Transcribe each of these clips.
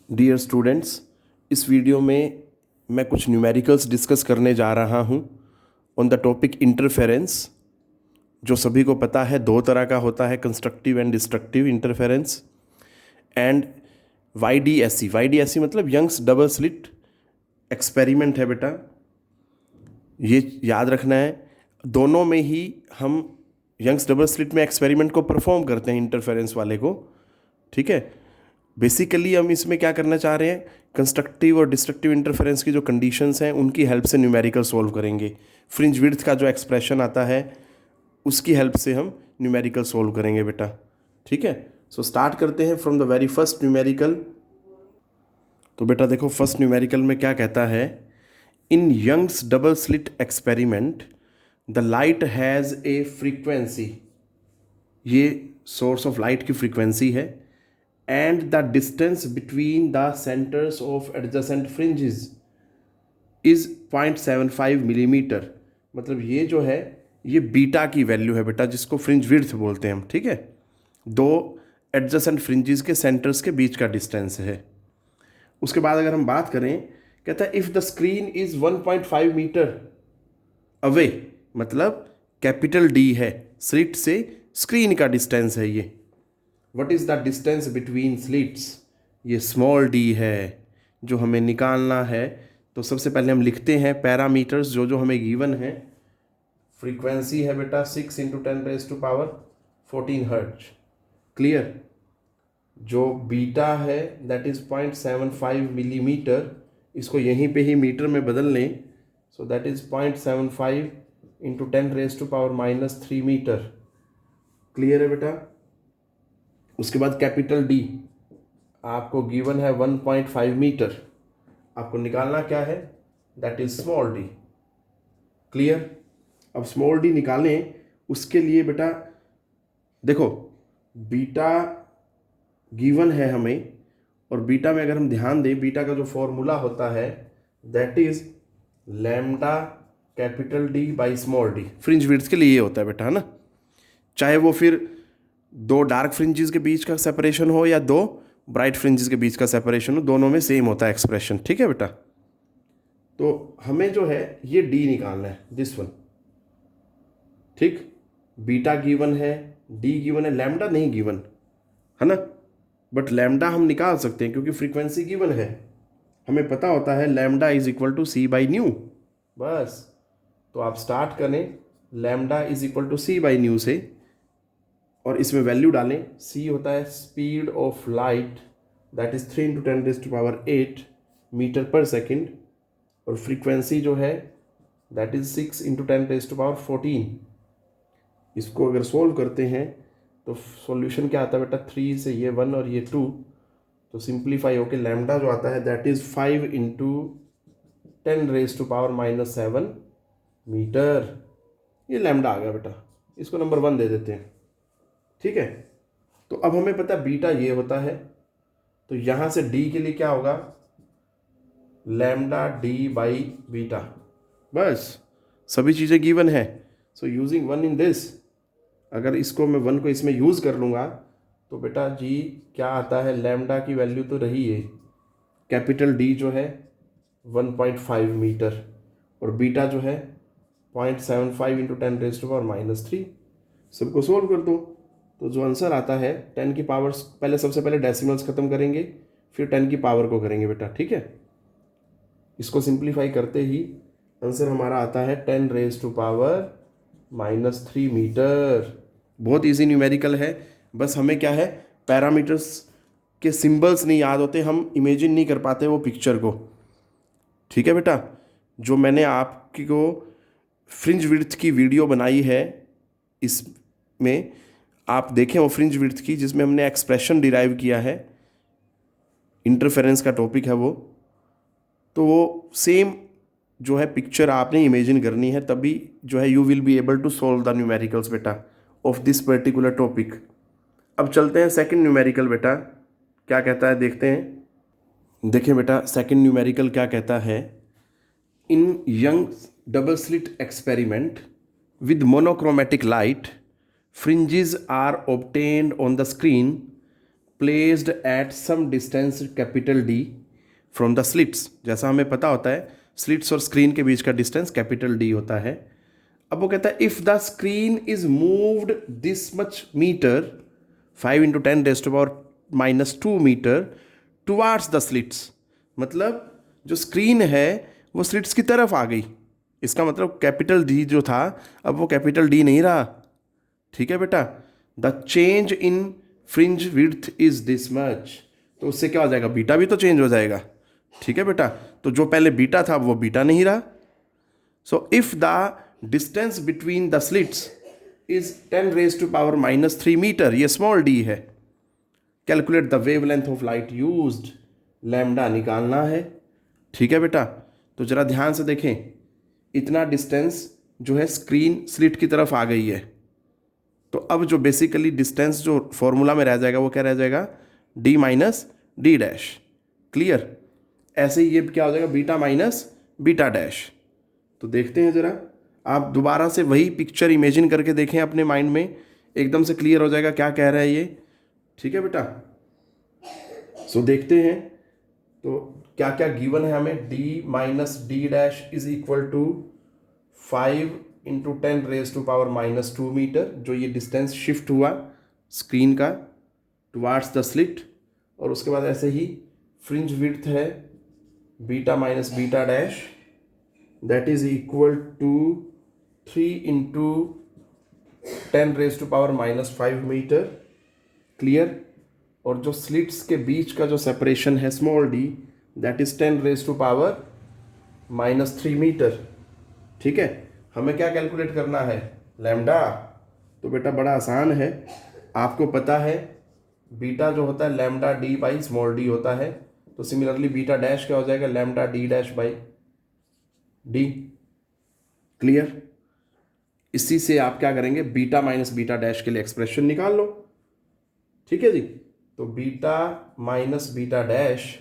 Dear students, इस video में मैं कुछ न्यूमेरिकल्स डिस्कस करने जा रहा हूँ ऑन द टॉपिक इंटरफेरेंस। जो सभी को पता है दो तरह का होता है, constructive and destructive interference. And YDSE, YDSE मतलब यंग्स डबल स्लिट एक्सपेरिमेंट है बेटा, ये याद रखना है। दोनों में ही हम यंग्स डबल स्लिट में एक्सपेरिमेंट को परफॉर्म करते हैं, इंटरफेरेंस वाले को। ठीक है, बेसिकली हम इसमें क्या करना चाह रहे हैं, कंस्ट्रक्टिव और डिस्ट्रक्टिव इंटरफेरेंस की जो कंडीशंस हैं उनकी हेल्प से न्यूमेरिकल सॉल्व करेंगे। फ्रिंज विड्थ का जो एक्सप्रेशन आता है उसकी हेल्प से हम न्यूमेरिकल सॉल्व करेंगे बेटा। ठीक है, सो स्टार्ट करते हैं from the very first numerical. तो बेटा देखो, फर्स्ट न्यूमेरिकल में क्या कहता है, in Young's double slit experiment the light has a frequency, ये सोर्स ऑफ लाइट की फ्रीक्वेंसी है, and the distance between the centres of adjacent fringes is 0.75 millimetre. मतलब ये जो है ये बीटा की वैल्यू है बेटा, जिसको फ्रिंज विड्थ बोलते हैं हम। ठीक है, दो एडजेसेंट फ्रिंजेस के सेंटर्स के बीच का डिस्टेंस है। उसके बाद अगर हम बात करें, कहता है if the screen is 1.5 metre away, मतलब कैपिटल डी है, स्लिट से स्क्रीन का डिस्टेंस है ये। What is the distance between slits, ये स्मॉल डी है जो हमें निकालना है। तो सबसे पहले हम लिखते हैं पैरामीटर्स जो जो हमें गिवन है। फ्रीक्वेंसी है बेटा 6 × 10⁻14 हर्ट्ज। क्लियर। जो बीटा है दैट इज़ 0.75 मिलीमीटर, इसको यहीं पे ही मीटर में बदल लें। So that is 0.75 × 10⁻³ metre. Clear है बेटा। उसके बाद कैपिटल डी आपको गिवन है 1.5 मीटर, आपको निकालना क्या है, that is small D. Clear. अब स्मॉल डी निकालें, उसके लिए बेटा देखो बीटा गिवन है हमें, और बीटा में अगर हम ध्यान दें, बीटा का जो फॉर्मूला होता है that is lambda capital D by small D. Fringe width के लिए ये होता है बेटा, है ना। चाहे वो फिर दो डार्क फ्रिंजेस के बीच का सेपरेशन हो या दो ब्राइट फ्रिंजेस के बीच का सेपरेशन हो, दोनों में सेम होता है एक्सप्रेशन। ठीक है बेटा। तो हमें जो है ये डी निकालना है, दिस वन। ठीक, बीटा गिवन है, डी गिवन है, लैम्डा नहीं गिवन है ना, बट लैम्डा हम निकाल सकते हैं क्योंकि फ्रीक्वेंसी गिवन है। हमें पता होता है lambda is equal to c by nu. बस, तो आप स्टार्ट करें lambda is equal to c by nu से, और इसमें वैल्यू डालें। सी होता है speed of light, that is 3 × 10⁸ metre पर सेकेंड, और फ्रीक्वेंसी जो है दैट इज 6 × 10⁻14। इसको अगर सोल्व करते हैं तो सॉल्यूशन क्या आता है बेटा, 3 से ये 1 और ये 2, तो सिंप्लीफाई होके लैम्डा जो आता है दैट इज 5 × 10⁻⁻7 मीटर। ये लैम्डा आ गया बेटा, इसको नंबर 1 दे देते हैं। ठीक है, तो अब हमें पता है बीटा ये होता है, तो यहां से डी के लिए क्या होगा, लैम्डा डी बाई बीटा। बस, सभी चीज़ें गिवन है। सो यूजिंग 1 इन दिस, अगर इसको मैं 1 को इसमें यूज़ कर लूँगा तो बेटा जी क्या आता है, लैम्डा की वैल्यू तो रही है, कैपिटल डी जो है 1.5 मीटर, और बीटा जो है 0.75 × 10⁻³ सबको सोल्व कर दो। तो जो आंसर आता है 10 की पावर, पहले सबसे पहले डेसिमल्स खत्म करेंगे, फिर 10 की पावर को करेंगे बेटा। ठीक है, इसको सिंप्लीफाई करते ही आंसर हमारा आता है 10⁻³ मीटर। बहुत इजी न्यूमेरिकल है, बस हमें क्या है, पैरामीटर्स के सिंबल्स नहीं याद होते, हम इमेजिन नहीं कर पाते वो पिक्चर को। ठीक है बेटा, जो मैंने आपको फ्रिंज विड्थ की वीडियो बनाई है, इसमें आप देखें वो फ्रिंज विड्थ की, जिसमें हमने एक्सप्रेशन डिराइव किया है, इंटरफेरेंस का टॉपिक है वो। तो वो सेम जो है पिक्चर आपने इमेजिन करनी है, तभी जो है you will be able to solve the numericals बेटा ऑफ दिस पर्टिकुलर टॉपिक। अब चलते हैं सेकंड न्यूमेरिकल बेटा, क्या कहता है देखते हैं। देखें बेटा सेकंड न्यूमेरिकल क्या कहता है, in Young double slit experiment with monochromatic light, fringes are obtained on the screen placed at some distance capital D from the slits. जैसा हमें पता होता है स्लिट्स और स्क्रीन के बीच का डिस्टेंस कैपिटल डी होता है। अब वो कहता है if the screen is moved this much metre 5 × 10⁻⁻² metre towards the slits, मतलब जो स्क्रीन है वो स्लिट्स की तरफ आ गई। इसका मतलब कैपिटल डी जो था अब वो कैपिटल डी नहीं रहा। ठीक है बेटा, the change in fringe width is this much, तो उससे क्या हो जाएगा, बीटा भी तो चेंज हो जाएगा। ठीक है बेटा, तो जो पहले बीटा था वो बीटा नहीं रहा। So if the distance between the slits is 10⁻³ metre, ये स्मॉल डी है। Calculate the wavelength of light used, lambda निकालना है। ठीक है बेटा, तो जरा ध्यान से देखें, इतना डिस्टेंस जो है स्क्रीन स्लिट की तरफ आ गई है, तो अब जो बेसिकली डिस्टेंस जो फॉर्मूला में रह जाएगा वो क्या रह जाएगा, d minus D dash. Clear? ऐसे ही ये क्या हो जाएगा, बीटा माइनस बीटा डैश। तो देखते हैं जरा, आप दोबारा से वही पिक्चर इमेजिन करके देखें अपने माइंड में, एकदम से क्लियर हो जाएगा क्या कह रहा है ये। ठीक है बेटा, सो देखते हैं तो क्या क्या गिवन है हमें। d minus D dash is equal to 5 × 10⁻⁻² metre, जो ये डिस्टेंस शिफ्ट हुआ स्क्रीन का टुवार्ड्स द स्लिट। और उसके बाद ऐसे ही फ्रिंज विड्थ है beta minus beta dash, that is equal to 3 × 10⁻⁻5 metre. Clear? और जो स्लिट्स के बीच का जो सेपरेशन है small d, that is 10⁻³ metre. ठीक है, हमें क्या कैलकुलेट करना है, लैम्डा। तो बेटा बड़ा आसान है, आपको पता है बीटा जो होता है lambda D by small D होता है, तो सिमिलरली बीटा डैश क्या हो जाएगा, lambda D dash by D. Clear? इसी से आप क्या करेंगे, बीटा माइनस बीटा डैश के लिए एक्सप्रेशन निकाल लो। ठीक है जी, तो बीटा माइनस बीटा डैश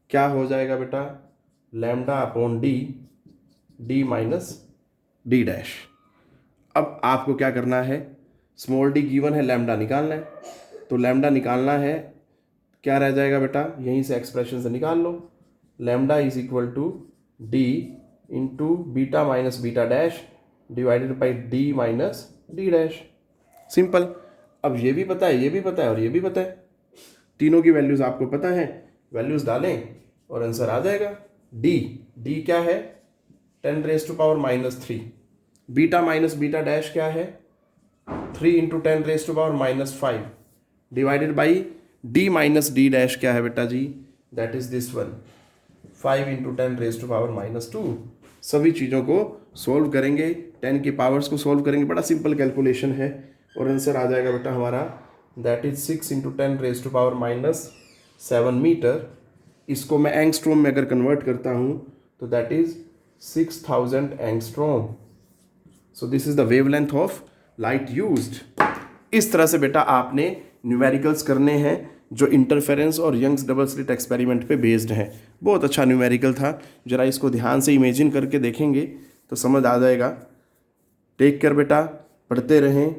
क्या हो जाएगा बेटा, lambda upon D, D minus D dash. अब आपको क्या करना है, स्मॉल डी गिवन है, लैम्डा निकालना है। तो लैम्डा निकालना है, क्या रह जाएगा बेटा, यहीं से एक्सप्रेशन से निकाल लो, lambda is equal to D into beta minus beta dash divided by D minus D dash. Simple. अब ये भी पता है, ये भी पता है और ये भी पता है, तीनों की वैल्यूज आपको पता है, वैल्यूज डालें और आंसर आ जाएगा। डी क्या है, 10⁻⁻3। बीटा माइनस बीटा डैश क्या है, 3 × 10⁻⁻5 divided by D minus D dash क्या है बेटा जी, दैट इज दिस वन, 5 × 10⁻⁻2। सभी चीज़ों को सोल्व करेंगे, 10 की पावर्स को सोल्व करेंगे, बड़ा सिंपल कैलकुलेशन है और आंसर आ जाएगा बेटा हमारा, दैट इज 6 × 10⁻⁻7 मीटर। इसको मैं एंगस्ट्रोम में अगर कन्वर्ट करता हूँ तो that is 6000 angstrom. So this is the wavelength of light used. इस तरह से बेटा आपने न्यूमेरिकल्स करने हैं जो इंटरफेरेंस और यंग्स डबल स्लिट एक्सपेरिमेंट पे बेस्ड हैं। बहुत अच्छा न्यूमेरिकल था, जरा इसको ध्यान से इमेजिन करके देखेंगे तो समझ आ जाएगा। टेक केयर बेटा, पढ़ते रहें।